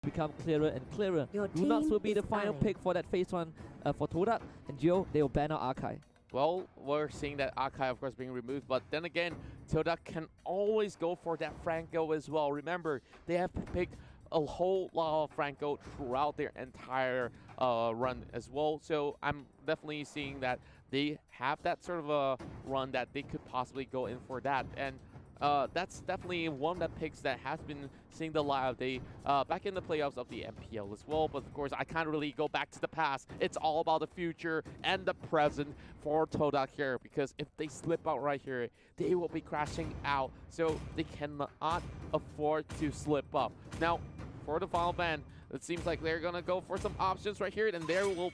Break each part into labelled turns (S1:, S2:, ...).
S1: become clearer and clearer.
S2: Your
S1: Lunox will be
S2: team
S1: the
S2: is
S1: final
S2: scanning.
S1: pick for that phase 1 for Todak, and Geo, they will ban out Archive.
S3: Well, we're seeing that Archive, of course, being removed, but then again, Todak can always go for that Franco as well. Remember, they have picked a whole lot of Franco throughout their entire run as well. So I'm definitely seeing that they have that sort of a run that they could possibly go in for that. And that's definitely one of the picks that has been seeing the light of day back in the playoffs of the MPL as well. But of course, I can't really go back to the past. It's all about the future and the present for Todak here, because if they slip out right here, they will be crashing out. So they cannot afford to slip up. Now, for the final ban, it seems like they're going to go for some options right here, and there will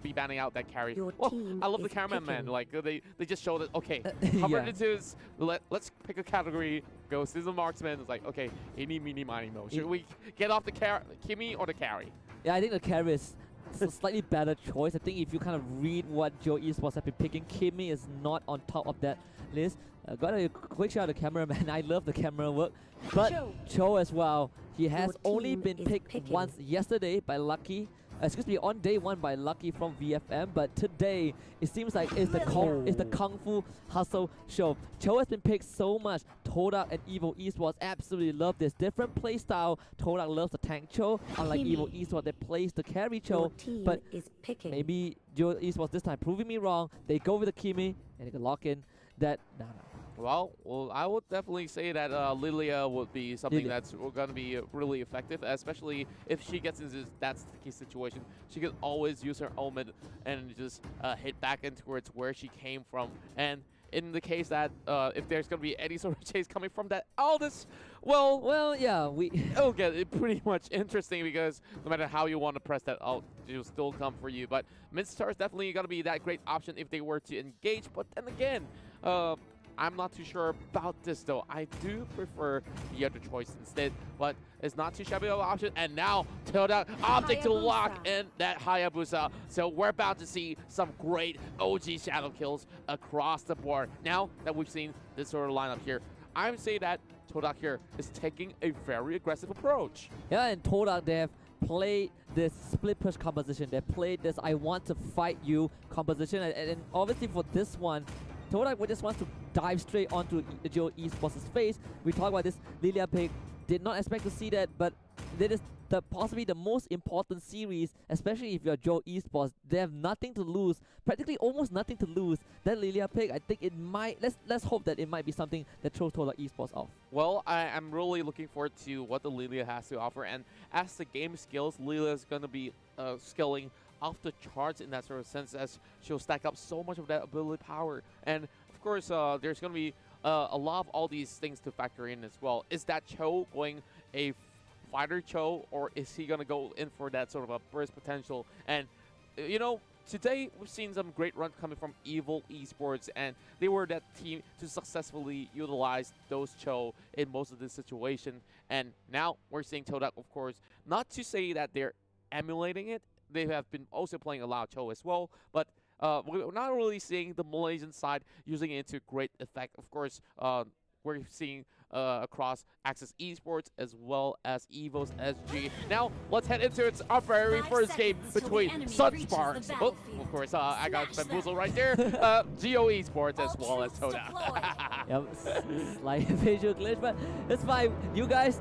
S3: be banning out that carry.
S2: Your
S3: Well,
S2: team
S3: I love the
S2: is
S3: cameraman, man.
S2: picking.
S3: Like, they just showed it. Okay,
S1: Yeah.
S3: cover into his, let's pick a category, go Season Marksman. It's like, okay, any, meeny, miny, mo. Should we get off the Kimmy or the carry?
S1: Yeah, I think the carry is a slightly better choice. I think if you kind of read what Geo Esports have been picking, Kimmy is not on top of that list. Got a quick shout out to the cameraman. I love the camera work. But Cho as well, he has
S2: Your
S1: only
S2: team
S1: been
S2: is
S1: picked
S2: picking.
S1: once yesterday by Lucky. Excuse me, on day 1 by Lucky from VFM, but today it seems like it's the Kung Fu Hustle show. Cho has been picked so much. Todak and Evo Esports absolutely love this different playstyle. Todak loves the tank Cho, unlike
S2: Kimmy.
S1: Evo Esports, they plays the carry
S2: Your
S1: Cho.
S2: team
S1: But
S2: is picking.
S1: maybe Geo Esports this time proving me wrong. They go with the Kimi and they can lock in that. Nah.
S3: Well, I would definitely say that Lilia would be something
S1: Lilia.
S3: that's going to be really effective, especially if she gets into that sticky situation. She can always use her Omen and just hit back in towards where she came from. And in the case that if there's going to be any sort of chase coming from that Aldous, well,
S1: Yeah,
S3: it'll get it pretty much interesting, because no matter how you want to press that out, it'll still come for you. But Midstar is definitely going to be that great option if they were to engage. But then again, I'm not too sure about this though. I do prefer the other choice instead, but it's not too shabby of an option. And now Todak opting to lock in that Hayabusa. So we're about to see some great OG shadow kills across the board. Now that we've seen this sort of lineup here, I would say that Todak here is taking a very aggressive approach.
S1: Yeah, and Todak, they have played this split push composition. They played this I want to fight you composition. And obviously for this one, Todak just wants to dive straight onto Geo Esports' face. We talked about this Lilia pick. Did not expect to see that, but that is possibly the most important series, especially if you're Geo Esports. They have nothing to lose, practically almost nothing to lose. That Lilia pick, I think it might, let's hope that it might be something that throws Todak Esports off.
S3: Well, I'm really looking forward to what the Lilia has to offer, and as the game skills, Lilia is going to be skilling off the charts in that sort of sense, as she'll stack up so much of that ability power. And of course, there's going to be a lot of all these things to factor in as well. Is that Cho going a fighter Cho, or is he going to go in for that sort of a burst potential? And, you know, today we've seen some great runs coming from Evo Esports, and they were that team to successfully utilize those Cho in most of this situation. And now we're seeing Todak, of course, not to say that they're emulating it. They have been also playing a lot of Cho as well, but we're not really seeing the Malaysian side using it to great effect. Of course, we're seeing across Access Esports as well as Evo's SG. Now, let's head into our very first game between Sunsparks. Oh, of course, I got bamboozled right there. Geo Esports as well as Todak.
S1: Yep, slight visual glitch, but it's fine. You guys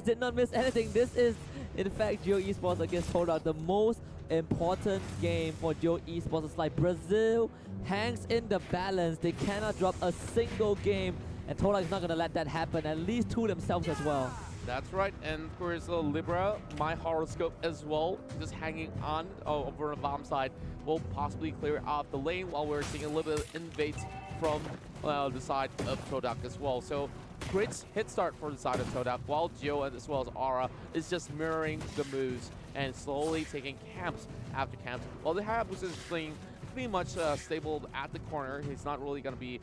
S1: did not miss anything. This is, in fact, Geo Esports against Todak, the most important game for Geo Esports. It's like Brazil hangs in the balance. They cannot drop a single game, and Todak is not going to let that happen, at least to themselves as well.
S3: That's right, and of course Libra, my horoscope as well, just hanging on over the bomb side, will possibly clear off the lane while we're seeing a little bit of invades from the side of Todak as well. So great hit start for the side of Todak, while Geo as well as Aura is just mirroring the moves and slowly taking camps after camps. While the Hayabusa is playing pretty much stable at the corner, he's not really going to be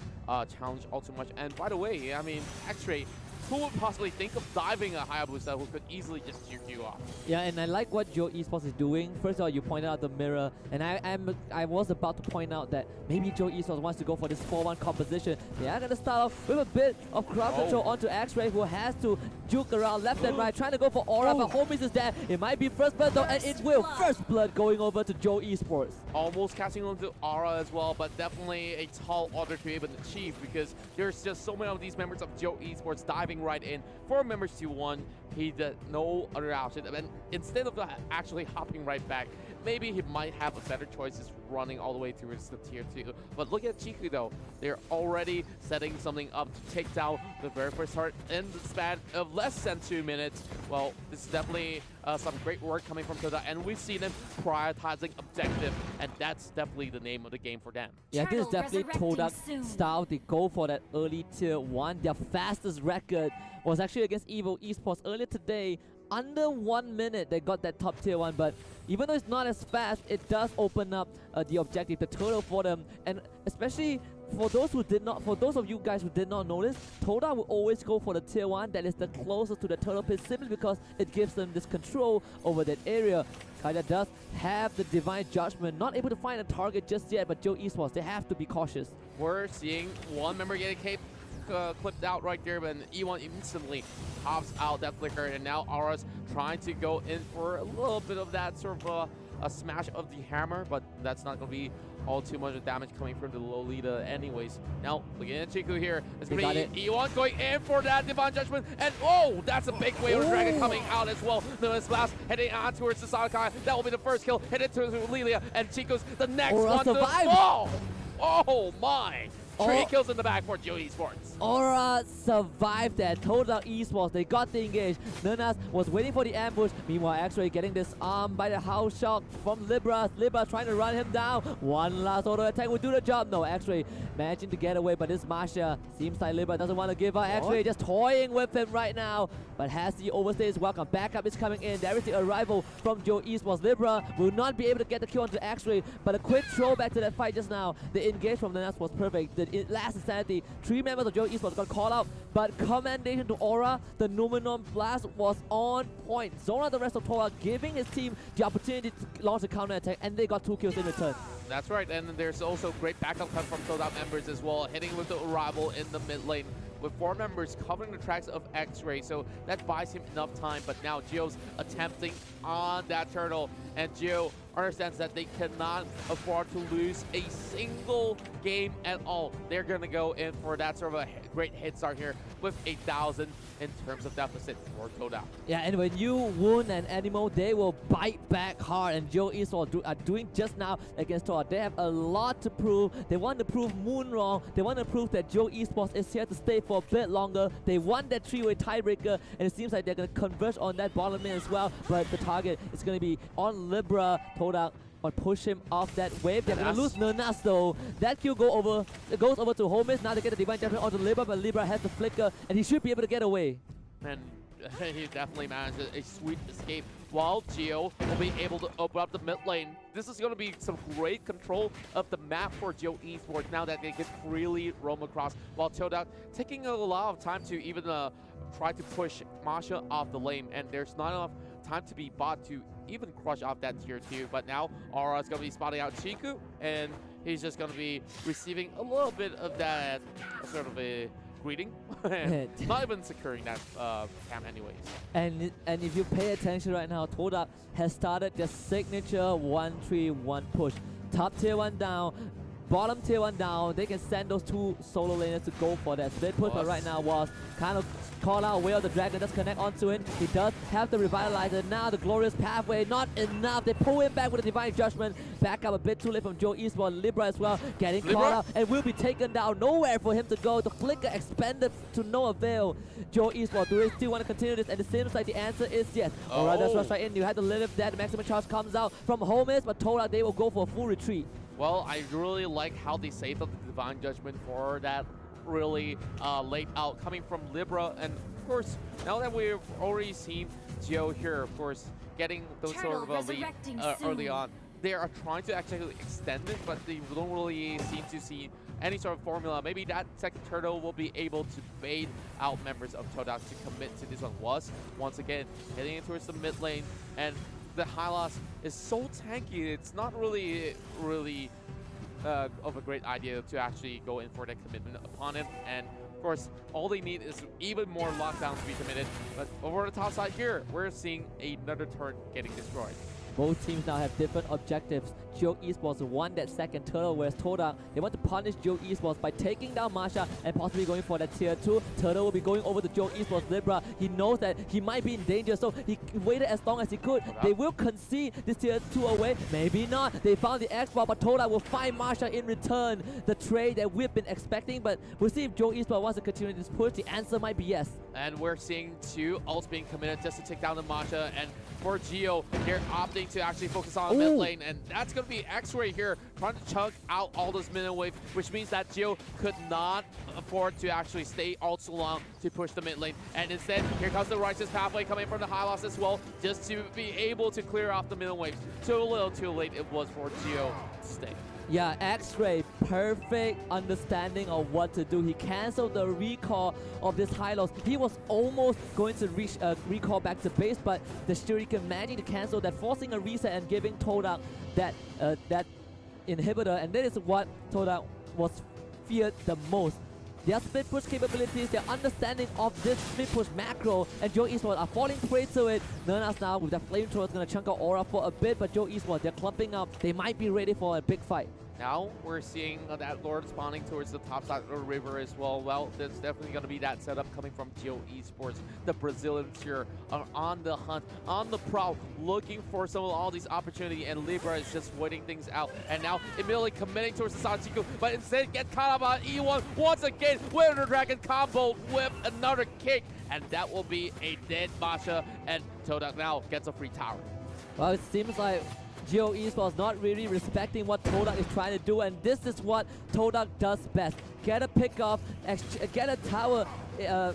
S3: challenged all too much. And by the way, I mean, X-Ray who would possibly think of diving a Hayabusa who could easily just juke you off?
S1: Yeah, and I like what Geo Esports is doing. First of all, you pointed out the mirror, and I was about to point out that maybe Geo Esports wants to go for this 4-1 composition. They are going to start off with a bit of crowd control onto X-Ray, who has to juke around left and right, trying to go for Aura, but Homies is there. It might be first blood though, and it will. First blood going over to Geo Esports.
S3: Almost catching on to Aura as well, but definitely a tall order to be able to achieve because there's just so many of these members of Geo Esports diving right in for members 2-1. He did no other option, and instead of actually hopping right back, maybe he might have a better choice running all the way towards the tier 2. But look at Chiku though, they're already setting something up to take down the very first heart in the span of less than 2 minutes. Well, this is definitely some great work coming from Todak, and we've seen them prioritizing objective, and that's definitely the name of the game for them.
S1: Yeah, this is definitely Todak style. They go for that early tier 1. Their fastest record was actually against Evo Esports earlier today. Under 1 minute, they got that top tier 1, but even though it's not as fast, it does open up the objective, the turtle for them, and especially for those of you guys who did not notice, Todak will always go for the tier 1 that is the closest to the turtle pit simply because it gives them this control over that area. Kaida does have the divine judgment, not able to find a target just yet, but Geo Esports, they have to be cautious.
S3: We're seeing one member get a cape clipped out right there, but E1 instantly pops out that flicker, and now Aura's trying to go in for a little bit of that sort of a smash of the hammer, but that's not going to be all too much of damage coming from the Lolita anyways. Now, looking at Chiku here, it's going to be E1 going in for that Divine Judgment, and oh, that's a big wave of Dragon coming out as well. The blast heading on towards the Sadakai. That will be the first kill, headed to Lilia, and Chico's the next one to fall. Oh my! 3 kills in the back for Geo Esports.
S1: Aura survived that. Todak Esports, they got the engage. Nernas was waiting for the ambush. Meanwhile, X-Ray getting disarmed by the house shock from Libra. Libra trying to run him down. One last auto attack will do the job. No, X-Ray managing to get away, but this Masha seems like Libra doesn't want to give up. X-Ray just toying with him right now, but has the overstay is welcome. Backup is coming in. There is the arrival from Geo Esports. Libra will not be able to get the kill onto X-Ray, but a quick throwback to that fight just now. The engage from Nernas was perfect. The last insanity, 3 members of Geo Esports got called out, but commendation to Aura, the Numenon blast was on point. Zona the rest of Todak, giving his team the opportunity to launch a counter attack, and they got 2 kills in return.
S3: That's right, and there's also great backup come from Todak members as well, hitting with the arrival in the mid lane, with 4 members covering the tracks of X-Ray, so that buys him enough time. But now Geo's attempting on that turtle, and Geo understands that they cannot afford to lose a single game at all. They're going to go in for that sort of a great hit start here with 8,000 in terms of deficit for Todak.
S1: Yeah, and when you wound an animal, they will bite back hard, and Geo Esports are doing just now against Todak. They have a lot to prove. They want to prove Moon wrong. They want to prove that Geo Esports is here to stay for a bit longer. They won that 3-way tiebreaker, and it seems like they're going to converge on that bottom lane as well, but the target is going to be on Libra. Todak or push him off that wave. They're going to lose Nernas though. That kill goes over to Holmes. Now they get the Divine Judgment onto Libra, but Libra has the flicker, and he should be able to get away.
S3: And he definitely managed a sweet escape, while Geo will be able to open up the mid lane. This is going to be some great control of the map for Geo Esports now that they can freely roam across, while Todak taking a lot of time to even try to push Masha off the lane, and there's not enough time to be bought to even crush off that tier 2. But now Aura is going to be spotting out Chiku, and he's just going to be receiving a little bit of that sort of a greeting. Not even securing that cam anyways.
S1: And if you pay attention right now, Todak has started their signature 1-3-1 push. Top tier 1 down, bottom tier 1 down. They can send those 2 solo laners to go for that split push, but right now was kind of call out Way of the Dragon, does connect onto it. He does have the Revitalizer. Now the Glorious Pathway, not enough. They pull him back with a Divine Judgment. Back up a bit too late from Geo Esports. Libra as well, getting caught out and will be taken down. Nowhere for him to go. The flicker expanded to no avail. Geo Esports, do they still want to continue this? And it seems like the answer is yes. Alright, that's rush right in. You had to live that. The maximum charge comes out from Holmes, but Todak, they will go for a full retreat.
S3: Well, I really like how they saved up the Divine Judgment for that really late out coming from Libra. And of course, now that we've already seen Geo here, of course, getting those sort of a lead early on, they are trying to actually extend it, but they don't really seem to see any sort of formula. Maybe that second turtle will be able to bait out members of Todak to commit to this one. Was once again heading in towards the mid lane, and the Hylos is so tanky. It's not really of a great idea to actually go in for that commitment upon it. And of course, all they need is even more lockdown to be committed. But over the top side here, we're seeing another turret getting destroyed.
S1: Both teams now have different objectives. Geo Esports won that second turtle, whereas Todak, they want to punish Geo Esports by taking down Masha and possibly going for that tier 2. Turtle will be going over to Geo Esports Libra. He knows that he might be in danger, so he waited as long as he could. They will concede this tier 2 away. Maybe not. They found the X-Ball, but Todak will find Masha in return. The trade that we've been expecting, but we'll see if Geo Esports wants to continue this push. The answer might be yes.
S3: And we're seeing 2 ults being committed just to take down the Masha. And for Geo, they're opting to actually focus on mid lane, and that's going to be X-Ray here trying to chunk out all those minion waves, which means that Geo could not afford to actually stay all too long to push the mid lane. And instead, here comes the Righteous Pathway coming from the Hylos as well, just to be able to clear off the minion waves. Too little too late it was for Geo to stay.
S1: Yeah, X-Ray, perfect understanding of what to do. He cancelled the recall of this Hylos. He was almost going to recall back to base, but the Shuriken managed to cancel that, forcing a reset and giving Todak that inhibitor. And that is what Todak was feared the most. Their split push capabilities, their understanding of this split push macro, and Geo Esports are falling prey to it. Nernas now with that flamethrower is going to chunk out Aura for a bit, but Geo Esports, they're clumping up. They might be ready for a big fight.
S3: Now we're seeing that Lord spawning towards the top side of the river as well. Well, there's definitely going to be that setup coming from Geo Esports. The Brazilians here are on the hunt, on the prowl, looking for some of all these opportunities, and Libra is just waiting things out. And now immediately committing towards the Sanchiku, but instead get caught up on E1 once again with the Dragon combo with another kick. And that will be a dead Masha, and Todak now gets a free tower.
S1: Well, it seems like Geo Esports not really respecting what Todak is trying to do, and this is what Todak does best. Get a pick off, get a tower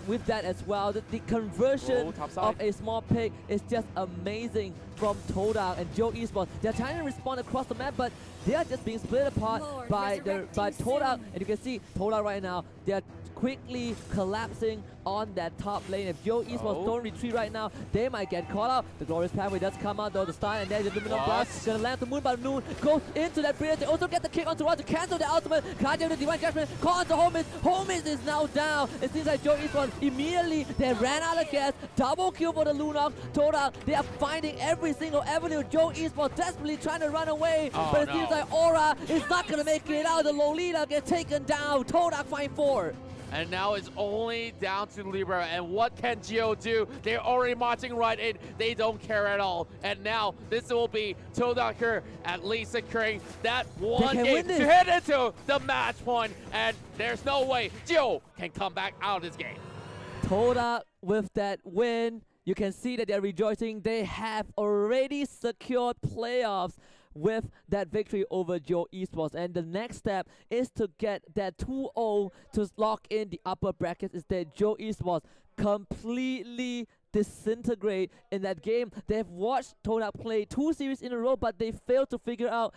S1: with that as well. The conversion of a small pick is just amazing from Todak and Geo Esports. They're trying to respond across the map, but they are just being split apart by Todak. And you can see Todak right now, they're quickly collapsing on that top lane. If Geo Esports don't retreat right now, they might get caught up. The Glorious Pathway does come out though, the stun, and there's the Luminal Blast. Gonna land the Moon, but Moon goes into that bridge. They also get the kick onto Rod to cancel the ultimate. Guardian of the Divine Judgment, call onto Homies. Homies is now down. It seems like Geo Esports immediately, they ran out of gas. Double kill for the Lunox. Todak, they are finding every single avenue. Geo Esports desperately trying to run away, but it seems like Aura is not gonna make it out. The Lolita get taken down. Todak find 4.
S3: And now it's only down to Libra. And what can Geo do? They're already marching right in. They don't care at all. And now this will be Todak here at least securing that one game to head into the match point. And there's no way Geo can come back out of this game.
S1: Todak with that win. You can see that they're rejoicing. They have already secured playoffs with that victory over Geo Esports, and the next step is to get that 2-0 to lock in the upper brackets. Is that Geo Esports completely disintegrate in that game. They've watched Todak play 2 series in a row, but they failed to figure out